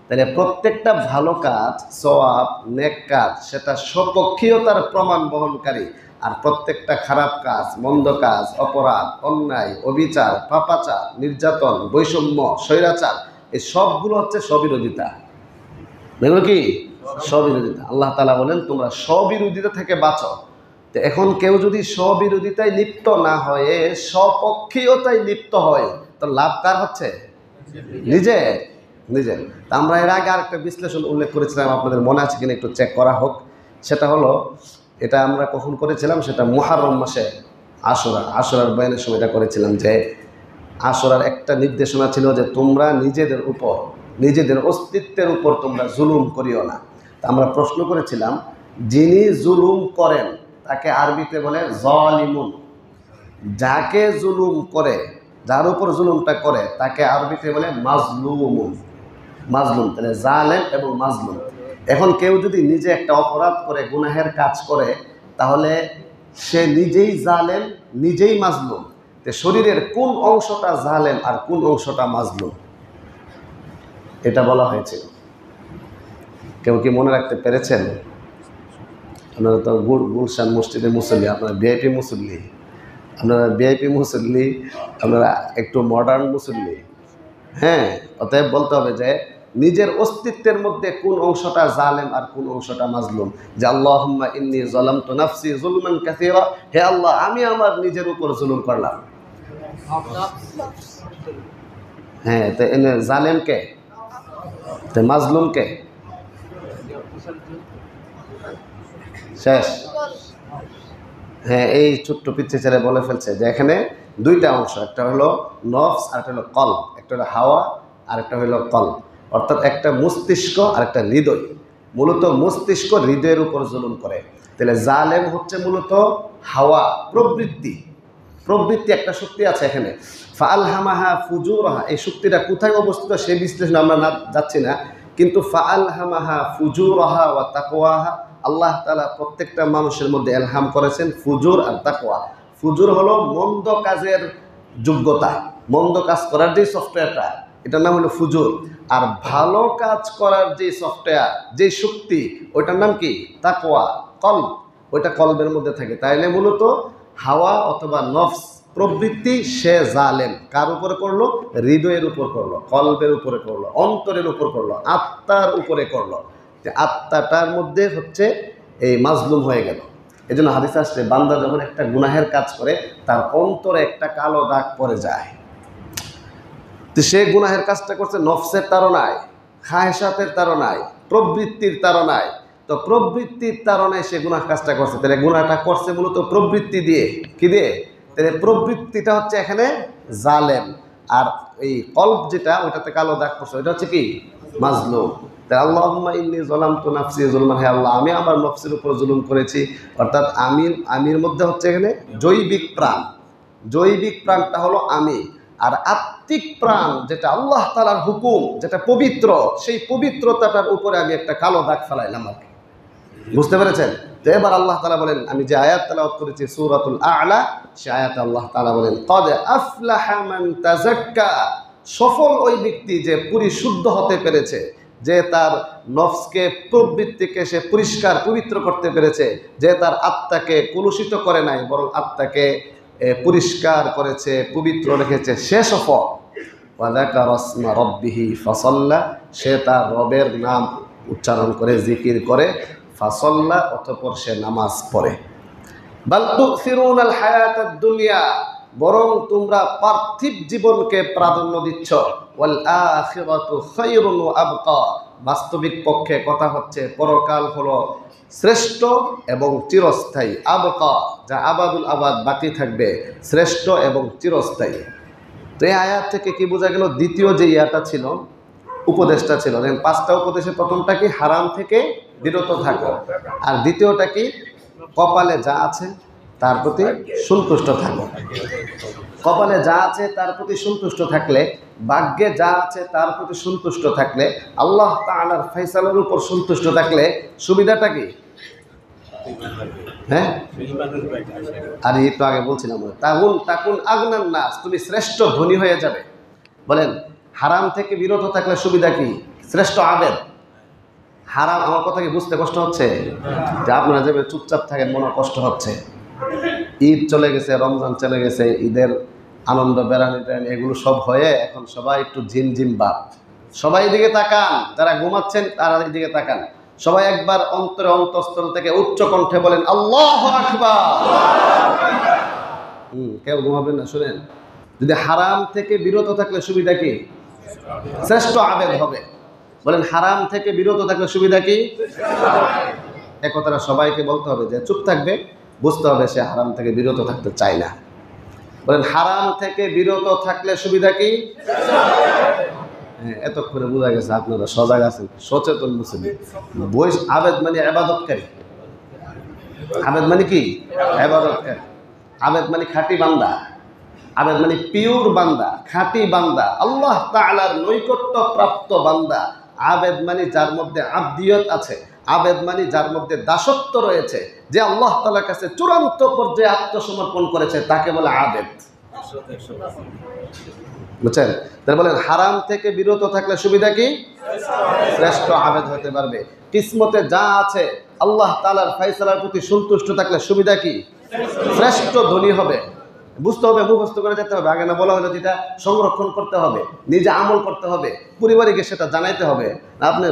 তাহলে প্রত্যেকটা ভালো কাজ, সওয়াব নেক কাজ, সেটা স্বপক্ষীয়তার প্রমাণ বহনকারী। আর প্রত্যেকটা খারাপ কাজ, মন্দ কাজ, অপরাধ, অন্যায়, অবিচার, পাপাচার, নির্যাতন, বৈষম্য, স্বৈরাচার, এই সবগুলো হচ্ছে স্ববিরোধিতা। এগুলো কি? স্ববিরোধিতা। আল্লাহ তাআলা বলেন তোমরা স্ববিরোধিতা থেকে বাঁচো। তো এখন কেউ যদি স্ববিরোধিতায় লিপ্ত না হয়ে স্বপক্ষীয়তায় লিপ্ত হয়, তো লাভ কার হচ্ছে? নিজের। আমরা এর আগে আরেকটা বিশ্লেষণ উল্লেখ করেছিলাম, আপনাদের মনে আছে কিনা একটু চেক করা হোক। সেটা হলো, এটা আমরা কখন করেছিলাম? সেটা মুহররম মাসে আশুরার বয়ানের সময় এটা করেছিলাম, যে আশুরার একটা নির্দেশনা ছিল যে তোমরা নিজেদের উপর, নিজেদের অস্তিত্বের উপর তোমরা জুলুম করিও না। তা আমরা প্রশ্ন করেছিলাম, যিনি জুলুম করেন তাকে আরবিতে বলে জালিমুন। যাকে জুলুম করে, যার উপর জুলুমটা করে, তাকে আরবিতে বলে মাজলুমুন। মাজলুম, তাহলে জালেম এবং মাজলুম। এখন কেউ যদি নিজে একটা অপরাধ করে, গুনাহের কাজ করে, তাহলে সে নিজেই জালেম, নিজেই মাজলুম। তো শরীরের কোন অংশটা জালেম আর কোন অংশটা মাজলুম, এটা বলা হয়েছিল। কেউ কি মনে রাখতে পেরেছেন? আপনারা তো গুলশান মসজিদে মুসল্লি, আপনারা ভিআইপি মুসল্লি, আপনারা একটু মডার্ন মুসল্লি। হ্যাঁ, অতএব বলতে হবে যে নিজের অস্তিত্বের মধ্যে কোন অংশটা জালেম আর কোন অংশটা মাজলুম। যে আল্লাহুম্মা ইন্নী যালামতু নাফসি যুলমান কাসীরা, হে আল্লাহ আমি আমার নিজের উপর জুলুম করলাম। হ্যাঁ, তো এনে জালেম কে, তো মাজলুম কে? শেষ। হ্যাঁ, এই ছোট্ট পিচ্ছি ছেলে বলে ফেলছে যে এখানে দুইটা অংশ, একটা হলো নফস আর একটা হলো কলব, একটা হলো হাওয়া আর একটা হলো কলব, অর্থাৎ একটা মস্তিষ্ক আর একটা হৃদয়। মূলত মস্তিষ্ক হৃদয়ের উপর জুলুম করে। তাহলে জালেম হচ্ছে মূলত হাওয়া, প্রবৃত্তি একটা শক্তি আছে এখানে। ফাআলহামাহা ফুজুরহা, এই শক্তিটা কোথায় অবস্থিত সে বিশ্লেষণ আমরা যাচ্ছি না, কিন্তু ফাআলহামাহা ফুজুরহা ওয়া তাকওয়াহা, আল্লাহ তাআলা প্রত্যেকটা মানুষের মধ্যে এলহাম করেছেন ফুজুর আর তাকওয়া। ফুজুর হলো মন্দ কাজের যোগ্যতা, মন্দ কাজ করার যে সফটওয়্যারটা, এটার নাম হলো ফুজুর। আর ভালো কাজ করার যে সফটওয়্যার, যে শক্তি, ওইটার নাম কি? তাকওয়া, কলব। ওইটা কলবের মধ্যে থাকে। তাইলে মূলত হাওয়া অথবা নফস প্রবৃত্তি সে জালেম কার উপরে করলো? হৃদয়ের উপর করলো, কলবের উপরে করলো, অন্তরের উপর করলো, আত্মার উপরে করলো। আত্মাটার মধ্যে হচ্ছে এই মাজলুম হয়ে গেল। এই জন্য হাদিস আসছে বান্দা যখন একটা গুনাহের কাজ করে তার অন্তরে একটা কালো দাগ পড়ে যায়। তো সে গুনাহের কাজটা করছে নফসের তাড়নায়, খায়সাতের তাড়নায়, প্রবৃত্তির তাড়নায়। তো প্রবৃত্তির তাড়নায় সে গুনাহ কাজটা করছে। তাহলে গুনাহটা করছে মূলত প্রবৃত্তি দিয়ে। কি দিয়ে? তাহলে প্রবৃত্তিটা হচ্ছে এখানে জালেম, আর এই কলব যেটা, ওইটাতে কালো দাগ পড়ছে, ওইটা হচ্ছে কি? মাজলুম। তাই আল্লাহুম্মা ইন্নী যালামতু নাফসি যুলমান, হে আল্লাহ আমি আমার নফসের উপর জুলুম করেছি। অর্থাৎ আমির মধ্যে হচ্ছে এখানে জৈবিক প্রাণ, জৈবিক প্রাণটা হলো আমি, আর আত্মিক প্রাণ যেটা আল্লাহ তাআলার হুকুম, যেটা পবিত্র, সেই পবিত্রতাটার উপরে আমি একটা কালো দাগ ফেলাইলাম। বুঝতে পেরেছেন? তো এবার আল্লাহ তাআলা বলেন, আমি যে আয়াত তেলাওয়াত করেছি সূরাতুল আ'লা, সেই আয়াতে আল্লাহ তাআলা বলেন ক্বাদ আফলাহা মান তাযাক্কা, সফল ওই ব্যক্তি যে পরিশুদ্ধ হতে পেরেছে, যে তার নফসকে, প্রবৃত্তিকে সে পরিষ্কার পবিত্র করতে পেরেছে, যে তার আত্মাকে কলুষিত করে নাই, বরং আত্মাকে পরিষ্কার করেছে, পবিত্র রেখেছে, সে সফল। ওয়া যাকারা ইসমা রাব্বিহি ফাসাল্লা, সে তার রবের নাম উচ্চারণ করে, জিকির করে, ফাসাল্লা অতঃপর সে নামাজ পড়ে। বাল তুসিরুনাল হায়াতাদ দুনিয়া, বরং তোমরা পার্থিব জীবনকে প্রাধান্য দিচ্ছ। ওয়াল আখিরাতু খায়রুন ওয়া আবকা, বাস্তবিক পক্ষে কথা হচ্ছে পরকাল হলো শ্রেষ্ঠ এবং চিরস্থায়ী। আবকা, যা আবাদুল আবাদ, বাকি থাকবে, শ্রেষ্ঠ এবং চিরস্থায়ী। তো এই আয়াত থেকে কি বোঝা গেল? দ্বিতীয় যে ইয়াটা ছিল, উপদেশটা ছিল, দেখেন 5টা উপদেশের প্রথমটা কি? হারাম থেকে বিরত থাকো। আর দ্বিতীয়টা কি? কপালে যা আছে তার প্রতি সন্তুষ্ট থাকো। কপালে যা আছে তার প্রতি সন্তুষ্ট থাকলে, ভাগ্যে যা আছে তার প্রতি সন্তুষ্ট থাকলে, আল্লাহ তাআলার ফয়সালার উপর সন্তুষ্ট থাকলে সুবিধাটা কি? হ্যাঁ, আর এই তো আগে বলছিলাম, তাকুন আগনান নাস, তুমি শ্রেষ্ঠ ধনী হয়ে যাবে। বলেন হারাম থেকে বিরত থাকলে সুবিধা কি? শ্রেষ্ঠ আবেদ। হারাম, আমার কথা কি বুঝতে কষ্ট হচ্ছে? যে আপনারা যেভাবে চুপচাপ থাকেন মনে কষ্ট হচ্ছে। ঈদ চলে গেছে, রমজান চলে গেছে, ঈদের আনন্দ, বেড়ানি টেরানি এগুলো সব হয়ে এখন সবাই একটু ঝিমঝিম ভাব। সবাই দিকে তাকান, যারা ঘুমাচ্ছেন তারা দিকে তাকান। সবাই একবার অন্তরে অন্তঃস্থল থেকে উচ্চ কণ্ঠে বলেন আল্লাহু আকবার। কেউ ঘুমাবেন না, শুনেন। যদি হারাম থেকে বিরত থাকলে সুবিধা কি? শ্রেষ্ঠ আবেদ হবে। বলেন হারাম থেকে বিরত থাকলে সুবিধা কি? এ কথাটা সবাইকে বলতে হবে। যে চুপ থাকবে বুঝতে হবে সে হারাম থেকে বিরত থাকতে চায় না। বলেন হারাম থেকে বিরত থাকলে সুবিধা কি? হ্যাঁ, এতক্ষণে বোঝা গেছে আপনারা সজাগ আছেন, সচেতন মুসলিম। বয়স আবেদ মানে ইবাদতকারী। আবেদ মানে কি? ইবাদতকারী। আবেদ মানে খাঁটি বান্দা। আবেদ মানে পিওর বান্দা, খাঁটি বান্দা, আল্লাহ তাআলার নৈকট্য প্রাপ্ত বান্দা। আবেদ মানে যার মধ্যে আবদিয়ত আছে। আবেদ মানে যার মধ্যে দাসত্ব রয়েছে, যে আল্লাহ তাআলার কাছে চূড়ান্ত পর্যায়ে আত্মসমর্পণ করেছে, তাকে বলে আবেদ। বুঝছেন? তাহলে বলেন হারাম থেকে বিরত থাকলে সুবিধা কি? শ্রেষ্ঠ আবেদ হতে পারবে। কিসমতে যা আছে আল্লাহ তাআলার ফয়সালার প্রতি সন্তুষ্ট থাকলে সুবিধা কি? শ্রেষ্ঠ ধনী হবে। বুঝতে হবে, মুখস্থ করে যেতে হবে। আগে না বলা হলো যেটা সংরক্ষণ করতে হবে, নিজে আমল করতে হবে, পরিবারকে সেটা জানাইতে হবে। আপনি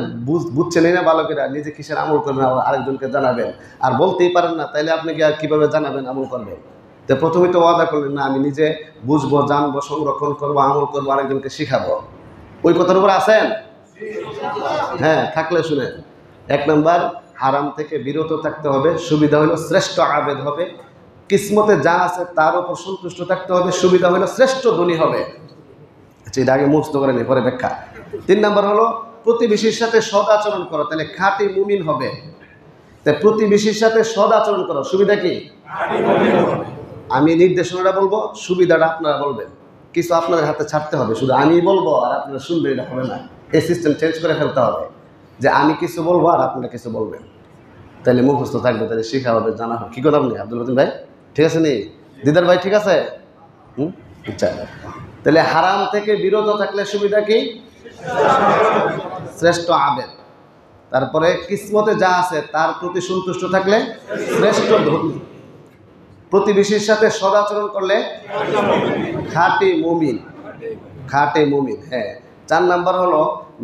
বুঝছেনই না বালকেরা, নিজে কিসের আমল করবেন আরেকজনকে জানাবেন, আর বলতেই পারেন না, তাইলে আপনি কি আর কিভাবে জানাবেন, আমল করবেন? তো প্রথমে তো ওয়াদা করলেন না আমি নিজে বুঝবো, জানবো, সংরক্ষণ করবো, আমল করবো, আরেকজনকে শিখাবো। ওই কথার উপর আছেন? হ্যাঁ, থাকলে শুনেন। 1 নম্বর, হারাম থেকে বিরত থাকতে হবে, সুবিধা হলো শ্রেষ্ঠ আবেদ হবে। কিসমতে যা আছে তার উপর সন্তুষ্ট থাকতে হবে, সুবিধা হলো শ্রেষ্ঠ ধনী হবে। আচ্ছা, এটা আগে মুখস্থ করে নিই, পরে ব্যাখ্যা। 3 নম্বর হলো প্রতিবেশীর সাথে সদ আচরণ করো, তাহলে খাঁটি মুমিন হবে। তাই প্রতিবেশীর সাথে সদ আচরণ করো, সুবিধা কি? আমি নির্দেশনাটা বলবো, সুবিধাটা আপনারা বলবেন। কিছু আপনাদের হাতে ছাড়তে হবে, শুধু আমি বলবো আর আপনারা শুনবেন, এটা হবে না। এই সিস্টেম চেঞ্জ করে ফেলতে হবে, যে আমি কিছু বলবো আর আপনারা কিছু বলবেন, তাহলে মুখস্থ থাকবে, তাহলে শেখা হবে, জানা হবে। কি কথা আপনি আব্দুল লতিফ ভাই, ঠিক আছে নি? দিদার ভাই ঠিক আছে? আচ্ছা, তাহলে হারাম থেকে বিরত থাকলে সুবিধা কি? শ্রেষ্ঠ আবেদ। তারপরে কিসমতে যা আছে তার প্রতি সন্তুষ্ট থাকলে শ্রেষ্ঠ ধনী। প্রতিবেশীর সাথে সদাচরণ করলে খাঁটি মুমিন, খাঁটি মুমিন। হ্যাঁ। 4 নাম্বার হলো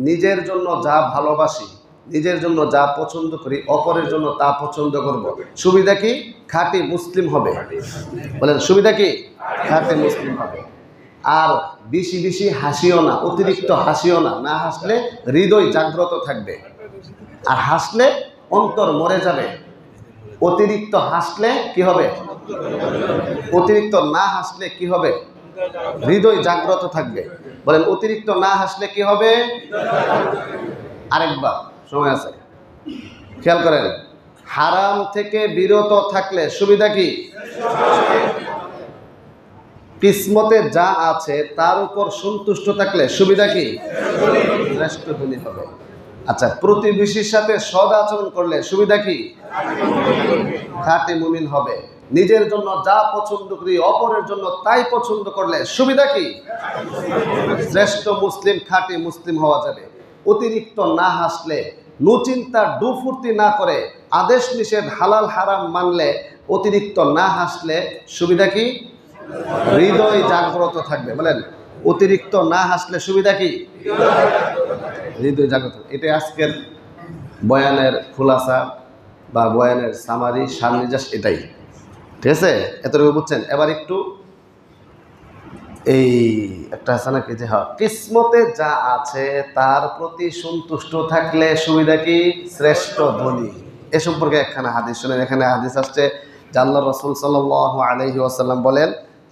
নিজের জন্য যা ভালোবাসি, নিজের জন্য যা পছন্দ করি, অপরের জন্য তা পছন্দ করব। সুবিধা কি? খাঁটি মুসলিম হবে। বলেন সুবিধা কি? খাঁটি মুসলিম হবে। আর বেশি বেশি হাসিও না, অতিরিক্ত হাসিও না, না হাসলে হৃদয় জাগ্রত থাকবে, আর হাসলে অন্তর মরে যাবে। অতিরিক্ত হাসলে কি হবে? অতিরিক্ত না হাসলে কি হবে? হৃদয় জাগ্রত থাকবে। বলেন অতিরিক্ত না হাসলে কি হবে? আরেকবার সময় আছে, খেয়াল করেন। হারাম থেকে বিরত থাকলে সুবিধা কি? কিসমতে যা আছে তার উপর সন্তুষ্ট থাকলে সুবিধা কি? শ্রেষ্ঠ ধনী হবে। আচ্ছা, প্রতিবেশীর সাথে সদ আচরণ করলে সুবিধা কি? খাঁটি মুমিন হবে। নিজের জন্য যা পছন্দ করি, অপরের জন্য তাই পছন্দ করলে সুবিধা কি? শ্রেষ্ঠ মুসলিম, খাঁটি মুসলিম হওয়া যাবে। অতিরিক্ত না হাসলে, নুচিন্তা ডুফুর্তি না করে, আদেশ নিষেধ হালাল হারাম মানলে, অতিরিক্ত না হাসলে সুবিধা কি? হৃদয় জাগ্রত থাকবে। বলেন অতিরিক্ত না হাসলে সুবিধা কি? হৃদয় জাগ্রত। এটা আজকের বয়ানের খুলাসা বা বয়ানের সামারি, সারনিজাস এটাই, ঠিক আছে? এতটুকু বুঝছেন? এবার একটু এই একটা আছে নাকি যে কিসমতে যা আছে তার প্রতি সন্তুষ্ট থাকলে সুবিধা কি? শ্রেষ্ঠ ধনী। এ সম্পর্কে একখানা হাদিস শুনেন। এখানে হাদিস আসছে যে আল্লাহর রাসূল সাল্লাল্লাহু আলাইহি ওয়াসাল্লাম বলেন,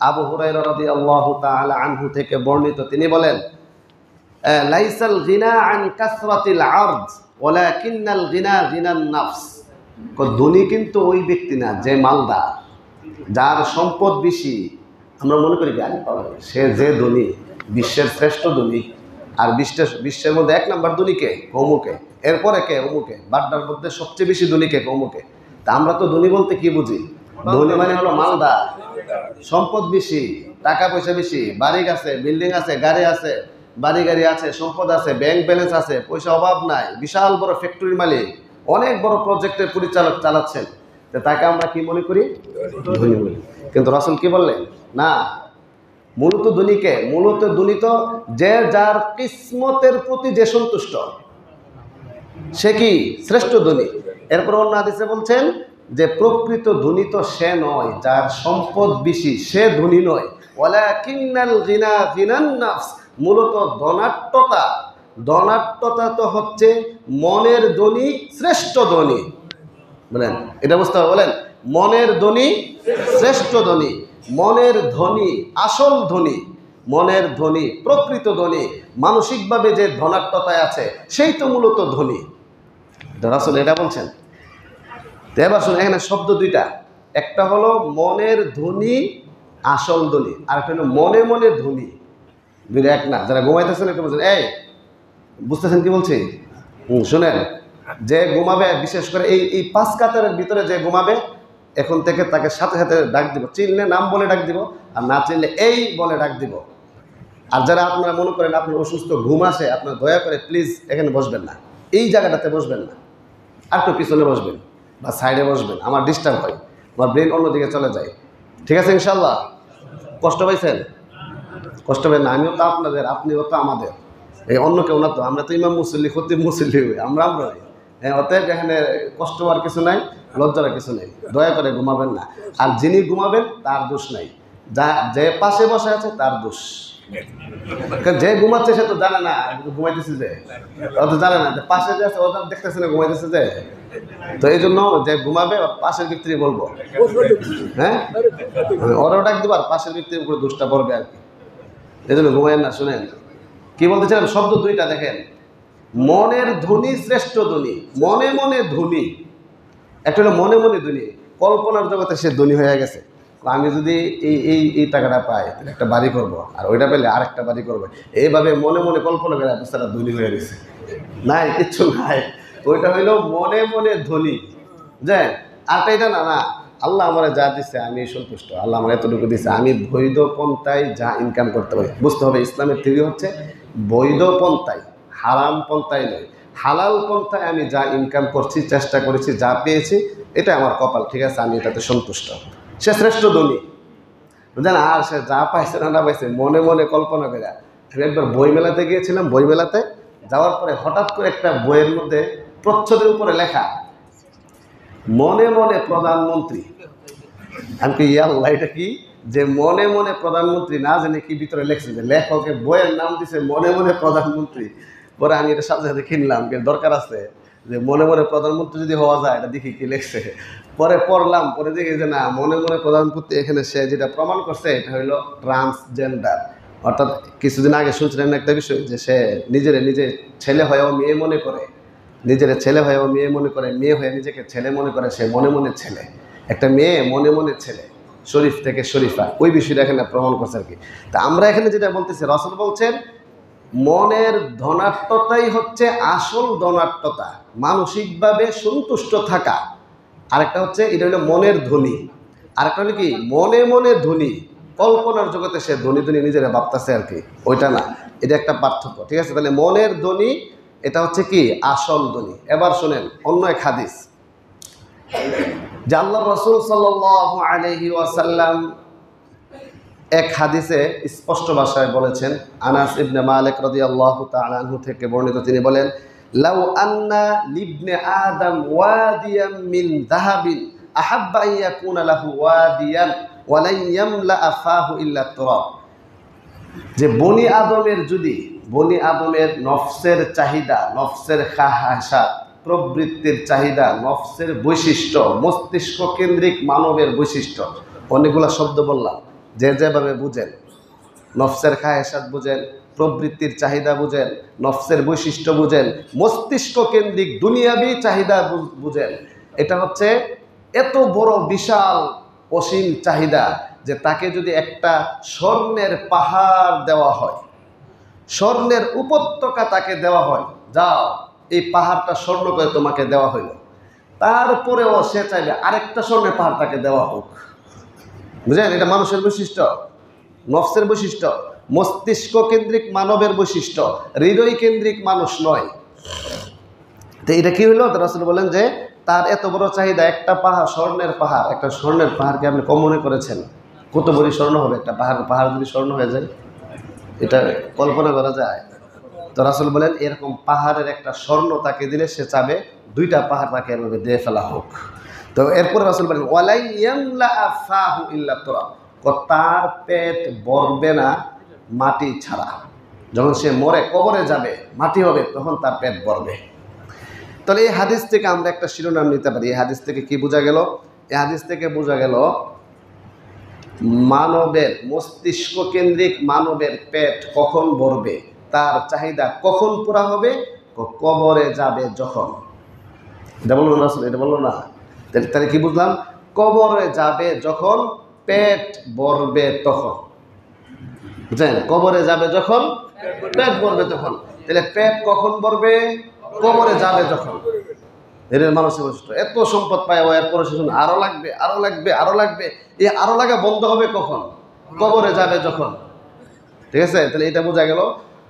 আবু হুরায়রা রাদিয়াল্লাহু তাআলা আনহু থেকে বর্ণিত, তিনি বলেন, লাইসাল গিনা আন কাসরাতিল আরদ ওয়ালাকিন্নাল গিনা গিনান নাফস। ধনী কিন্তু ওই ব্যক্তি না যে মালদার, যার সম্পদ বেশি। আমরা মনে করি সে যে ধনী, বিশ্বের শ্রেষ্ঠ ধনী, আর বিশ্বের মধ্যে 1 নাম্বার ধনী কে? অমুকে। এরপরে কে? অমুকে। বাড্ডার মধ্যে সবচেয়ে বেশি ধনী কে? অমুকে। তা আমরা তো ধনী বলতে কি বুঝি? ধনী মানে হলো মালদার, সম্পদ বেশি, টাকা পয়সা বেশি, বাড়ি আছে, বিল্ডিং আছে, গাড়ি আছে, বাড়ি গাড়ি আছে, সম্পদ আছে, ব্যাংক ব্যালেন্স আছে, পয়সা অভাব নাই, বিশাল বড় ফ্যাক্টরির মালিক, অনেক বড় প্রজেক্টের পরিচালক চালাচ্ছেন। তাকে আমরা কি মনে করি? ধনী বলি। কিন্তু রাসূল কি বললেন? না, মূলত ধনীকে, মূলত ধনী তো যে যার কিসমতের প্রতি যে সন্তুষ্ট, সে কি? শ্রেষ্ঠ ধনী। এরপর অন্য হাদিসে বলছেন যে প্রকৃত ধনী তো সে নয় যার সম্পদ বেশি, সে ধনী নয়। ওয়ালাকিন্নাল গিনা গিনান নাফস। মূলত ধনাট্যতা, ধনাট্যতা তো হচ্ছে মনের ধনী, শ্রেষ্ঠ ধনী। বলেন এটা বুঝতে হবে। বলেন মনের ধনী, শ্রেষ্ঠ ধনী। মনের ধনী, আসল ধনী, মনের ধনী, প্রকৃত ধনী, মানসিকভাবে যে ধনাট্যতায় আছে সেই তো মূলত ধনী। রাসূল এটা বলছেন। এবার শুনুন, এখানে শব্দ দুইটা, একটা হলো মনের ধনী, আসল ধনী, আর একটা হলো মনে মনে ধনী। দুইটা এক না। যারা ঘুমাইতেছেন একটু বলছেন, এই বুঝতেছেন কি বলছি? শুনেন, যে ঘুমাবে, বিশেষ করে এই 5 কাতারের ভিতরে যে ঘুমাবে, এখন থেকে তাকে সাথে সাথে ডাক দিব, চিনলে নাম বলে ডাক দিব, আর না চিনলে এই বলে ডাক দিব। আর যারা আপনারা মনে করেন আপনার অসুস্থ ঘুম আসে, আপনারা দয়া করে প্লিজ এখানে বসবেন না, এই জায়গাটাতে বসবেন না, আর একটু পিছনে বসবেন বা সাইডে বসবেন, আমার ডিস্টার্ব হয়, আমার ব্রেন অন্যদিকে চলে যায়। ঠিক আছে ইনশাল্লাহ? কষ্ট পাইছেন? কষ্ট পাই না, আমিও তো আপনাদের, আপনিও তো আমাদের, এই অন্য কেউ না তো, আমরা তো ইমাম মুসল্লি খতিব মুসল্লি হই, আমরা হ্যাঁ। অতএব এখানে কষ্ট হওয়ার কিছু নাই, লজ্জার কিছু নেই। দয়া করে ঘুমাবেন না, আর যিনি ঘুমাবেন তার দোষ নাই, যে পাশে বসে আছে তার দোষ। যে ঘুমাচ্ছে সে তো জানে না ঘুমাইতেছে, যে ও তো জানে না, পাশে যে আছে ওটা দেখতেছে না ঘুমাইতেছে, যে তো এই জন্য যে ঘুমাবে পাশের ব্যক্তি বলবো, হ্যাঁ ওরাও ডাক দিব, আর পাশের ব্যক্তির উপরে দোষটা পড়বে আর কি। এই জন্য ঘুমায়েন না। শুনেন কি বলতেছিলাম, শব্দ দুইটা দেখেন, মনের ধ্বনি শ্রেষ্ঠ ধ্বনি, মনে মনে ধ্বনি। একটা হলো মনে মনে ধ্বনি, কল্পনার জগতে সে ধ্বনি হয়ে গেছে, আমি যদি এই টাকাটা পাই একটা বাড়ি করব, আর ওইটা পেলে আরেকটা বাড়ি করবো, এইভাবে মনে মনে কল্পনা করে তারা ধ্বনি হয়ে গেছে। নাই, কিচ্ছু নাই, ওইটা হইলো মনে মনে ধ্বনি। যে আরটা এটা না, না আল্লাহ আমার যা দিচ্ছে আমি সন্তুষ্ট, আল্লাহ আমার এতটুকু দিচ্ছে, আমি বৈধ পন্থায় যা ইনকাম করতে পারি। বুঝতে হবে ইসলামের থিওরি হচ্ছে বৈধ পন্থায়, হারাম পন্থায় নয়, হালাল পন্থায় আমি যা ইনকাম করছি, চেষ্টা করেছি, যা পেয়েছি এটা আমার কপাল, ঠিক আছে, আমি এটাতে সন্তুষ্ট। সে শ্রেষ্ঠ ধনী, বুঝলেন? আর সে যা পাইছে না পাইছে মনে মনে কল্পনা করে। আমি একবার বই মেলাতে গিয়েছিলাম, বই মেলাতে যাওয়ার পরে হঠাৎ করে একটা বইয়ের মধ্যে প্রচ্ছদের উপরে লেখা মনে মনে প্রধানমন্ত্রী। আমি কি আল্লাহ এটা কি, যে মনে মনে প্রধানমন্ত্রী, না জানি কি ভিতরে লেখছে, যে লেখকের বইয়ের নাম দিছে মনে মনে প্রধানমন্ত্রী। পরে আমি এটা সাথে সাথে কিনলাম, দরকার আছে যে মনে মনে প্রধানমন্ত্রী যদি হওয়া যায়, এটা দেখি কি লেখছে। পরে পড়লাম, পরে দেখি যে না, মনে মনে প্রধানমন্ত্রী এখানে সে যেটা প্রমাণ করছে এটা হইল ট্রান্সজেন্ডার। অর্থাৎ কিছুদিন আগে শুনছিলেন একটা বিষয়, যে সে নিজে ছেলে হয়েও মেয়ে মনে করে, নিজের ছেলে হয়েও মেয়ে মনে করে, মেয়ে হয়ে নিজেকে ছেলে মনে করে, সে মনে মনে ছেলে, একটা মেয়ে মনে মনে ছেলে, শরীফ থেকে শরীফা, ওই বিষয়টা এখানে প্রমাণ করছে আর কি। তা আমরা এখানে যেটা বলতেছি, রাসূল বলছেন মনের ধনাত্মতাই হচ্ছে আসল ধনাত্মতা, মানসিকভাবে সন্তুষ্ট থাকা। আরেকটা হচ্ছে এটা হলো মনের ধ্বনি, আরেকটা হলো কি মনে মনে ধ্বনি, কল্পনার জগতে সে ধ্বনি নিজেরা ভাবতেছে আর কি, ওইটা না, এটা একটা পার্থক্য। ঠিক আছে, তাহলে মনের ধ্বনি এটা হচ্ছে কি আসল ধ্বনি। এবার শোনেন অন্য এক হাদিস, যে আল্লাহর রাসূল সাল্লাল্লাহু আলাইহি ওয়াসাল্লাম এক হাদিসে স্পষ্ট ভাষায় বলেছেন, আনাস ইবনে মালিক রাদিয়াল্লাহু তাআলা আনহু থেকে বর্ণিত, তিনি বলেন, লাউ আন্না লিবনে আদম ওয়াদিয়াম মিন যাহাবিন আহাব্বা আন ইয়াকুনা লাহু ওয়াদিয়ান ওয়া লা ইয়ামলা আফাহু ইল্লা তুরাব। যে বনি আদমের নফসের চাহিদা, নফসের খাহাসাত, প্রবৃত্তির চাহিদা, নফসের বৈশিষ্ট্য, মস্তিষ্ক কেন্দ্রিক মানবের বৈশিষ্ট্য, অনেকগুলো শব্দ বললাম, যে যেভাবে বুঝেন, নফসের খাহেসাত বুঝেন, প্রবৃত্তির চাহিদা বুঝেন, নফসের বৈশিষ্ট্য বুঝেন, মস্তিষ্ক কেন্দ্রিক দুনিয়াবি চাহিদা বুঝেন, এটা হচ্ছে এত বড় বিশাল অসীম চাহিদা, যে তাকে যদি একটা স্বর্ণের পাহাড় দেওয়া হয়, স্বর্ণের উপত্যকা তাকে দেওয়া হয়, যাও এই পাহাড়টা স্বর্ণ করে তোমাকে দেওয়া হইল, তারপরেও সে চাইবে আরেকটা স্বর্ণের পাহাড় তাকে দেওয়া হোক। বুঝলেন? এটা মানুষের বৈশিষ্ট্য, নফসের বৈশিষ্ট্য, মস্তিষ্ক কেন্দ্রিক মানবের বৈশিষ্ট্য, হৃদয় কেন্দ্রিক মানুষ নয়। তো এটা কি হলো? রাসূল বলেন যে তার এত বড় চাহিদা, একটা পাহাড়, স্বর্ণের পাহাড়, একটা স্বর্ণের পাহাড়কে আপনি কম মনে করেছেন? কত বড় স্বর্ণ হবে একটা পাহাড় যদি স্বর্ণ হয়ে যায়, এটা কল্পনা করা যায়? তো রাসূল বলেন এরকম পাহাড়ের একটা স্বর্ণ তাকে দিলে সে চাবে দুইটা পাহাড় তাকে এভাবে দিয়ে ফেলা হোক। তো এরপর রাসূল বলেন ওয়ালা ইয়ামলা আফাহু ইল্লা তুরাব, তার পেট ভরবে না মাটি ছাড়া। যখন সে মরে কবরে যাবে, মাটি হবে, তখন তার পেট ভরবে। তাহলে এই হাদিস থেকে আমরা একটা শিরোনাম নিতে পারি। এই হাদিস থেকে কি বোঝা গেল? এই হাদিস থেকে বোঝা গেল মানবের মস্তিষ্ক কেন্দ্রিক মানবের পেট কখন ভরবে, তার চাহিদা কখন পুরা হবে, কবরে যাবে যখন। এটা বললো না, এটা বললো না? তাহলে কি বুঝলাম? কবরে যাবে যখন, পেট ভরবে তখন। বুঝলেন? কবরে যাবে যখন, পেট ভরবে তখন। তাহলে পেট কখন ভরবে? কবরে যাবে যখন। ধীরের মানসিক বৈশিষ্ট্য। এত সম্পদ পায় ও এরপরে সে শুনে আরো লাগবে, আরো লাগবে, আরো লাগবে। এই আরো লাগা বন্ধ হবে কখন? কবরে যাবে যখন। ঠিক আছে, তাহলে এটা বোঝা গেল,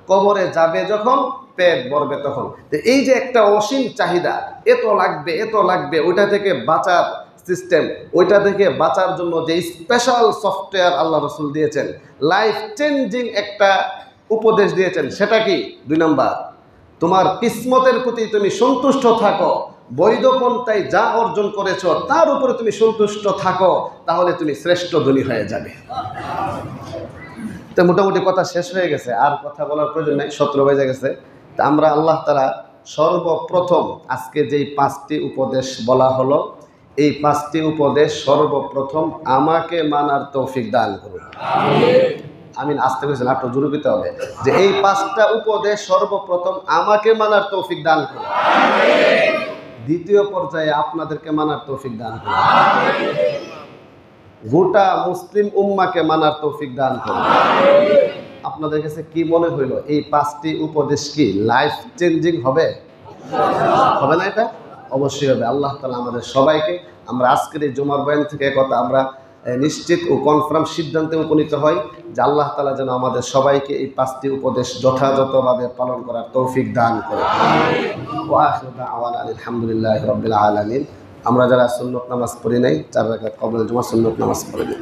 কবরে যাবে যখন, পেট ভরবে তখন। তো এই যে একটা অসীম চাহিদা, এত লাগবে, এত লাগবে, ওইটা থেকে বাঁচার সিস্টেম, ওইটা থেকে বাঁচার জন্য যে স্পেশাল সফটওয়্যার আল্লাহ রসুল দিয়েছেন, লাইফ চেঞ্জিং একটা উপদেশ দিয়েছেন, সেটা কি? 2 নাম্বার, তোমার কিসমতের প্রতি তুমি সন্তুষ্ট থাকো, বৈধ পন্থায় যা অর্জন করেছ তার উপরে তুমি সন্তুষ্ট থাকো, তাহলে তুমি শ্রেষ্ঠ ধনী হয়ে যাবে। তো মোটামুটি কথা শেষ হয়ে গেছে, আর কথা বলার প্রয়োজন নেই, 17 বেজে গেছে। তা আমরা আল্লাহ তাআলা সর্বপ্রথম আজকে যেই 5টি উপদেশ বলা হলো, এই 5টি উপদেশ সর্বপ্রথম আমাকে মানার তৌফিক দান করুন। আমিন। আসতে করেছেন, একটু জোরে দিতে হবে যে এই 5টা উপদেশ সর্বপ্রথম আমাকে মানার তৌফিক দান করুন। দ্বিতীয় পর্যায়ে আপনাদেরকে মানার তৌফিক দান করুন। গোটা মুসলিম উম্মাকে মানার তৌফিক দান করুন। আপনাদের কাছে কি মনে হইল, এই 5টি উপদেশ কি লাইফ চেঞ্জিং হবে? হবে না? এটা অবশ্যই হবে। আল্লাহ তাআলা আমাদের সবাইকে, আমরা আজকের এই জুমার বয়ান থেকে কথা আমরা নিশ্চিত ও কনফার্ম সিদ্ধান্তে উপনীত হয় যে আল্লাহ তাআলা যেন আমাদের সবাইকে এই 5টি উপদেশ যথাযথভাবে পালন করার তৌফিক দান করে। ওয়া আখিরু দাওয়ানা আলহামদুলিল্লাহি রাব্বিল আলামিন। আমরা যারা সুন্নত নামাজ পড়ি নাই, 4 রাকাত ক্বাবলা জুমা সুন্নত নামাজ পড়ি নাই।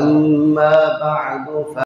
أما بعد